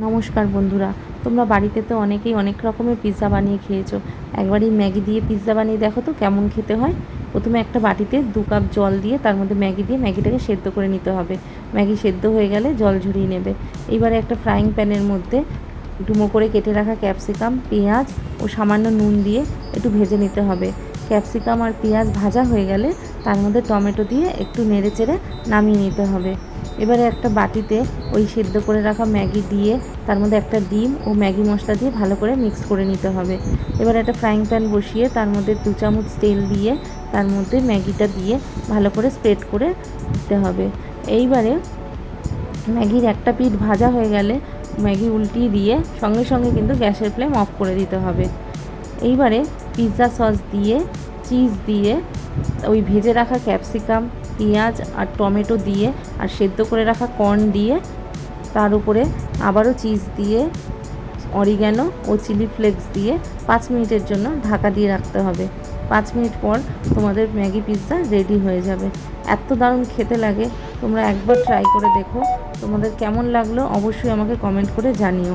নমস্কার বন্ধুরা, তোমরা বাড়িতে তো অনেকেই অনেক রকমের পিৎজা বানিয়ে খেয়েছো। একবার এই ম্যাগি দিয়ে পিৎজা বানিয়ে দেখো তো কেমন খেতে হয়। প্রথমে একটা বাটিতে 2 কাপ জল দিয়ে তার মধ্যে ম্যাগি দিয়ে ম্যাগিটাকে সেদ্ধ করে নিতে হবে। ম্যাগি সেদ্ধ হয়ে গেলে জল ঝরিয়ে নেবে। এইবারে একটা ফ্রাইং প্যানের মধ্যে ডুমো করে কেটে রাখা ক্যাপসিকাম, পেঁয়াজ ও সামান্য নুন দিয়ে একটু ভেজে নিতে হবে। ক্যাপসিকাম আর পেঁয়াজ ভাজা হয়ে গেলে তার মধ্যে টমেটো দিয়ে একটু নেড়ে চেড়ে নামিয়ে নিতে হবে। এবারে একটা বাটিতে ওই সেদ্ধ করে রাখা ম্যাগি দিয়ে তার মধ্যে একটা ডিম ও ম্যাগি মশলা দিয়ে ভালো করে মিক্স করে নিতে হবে। এবারে একটা ফ্রাইং প্যান বসিয়ে তার মধ্যে 2 চামচ তেল দিয়ে তার মধ্যে ম্যাগিটা দিয়ে ভালো করে স্প্রেড করে দিতে হবে। এইবারে ম্যাগির একটা পিঠ ভাজা হয়ে গেলে ম্যাগি উল্টিয়ে দিয়ে সঙ্গে সঙ্গে কিন্তু গ্যাসের ফ্লেম অফ করে দিতে হবে। এইবারে পিৎজা সস দিয়ে, চিজ দিয়ে, ওই ভেজে রাখা ক্যাপসিকাম, পেঁয়াজ আর টমেটো দিয়ে আর সেদ্ধ করে রাখা কর্ন দিয়ে তার উপরে আবারও চিজ দিয়ে, অরিগ্যানো ও চিলি ফ্লেক্স দিয়ে 5 মিনিটের জন্য ঢাকা দিয়ে রাখতে হবে। 5 মিনিট পর তোমাদের ম্যাগি পিৎজা রেডি হয়ে যাবে। এত দারুণ খেতে লাগে, তোমরা একবার ট্রাই করে দেখো। তোমাদের কেমন লাগলো অবশ্যই আমাকে কমেন্ট করে জানিও।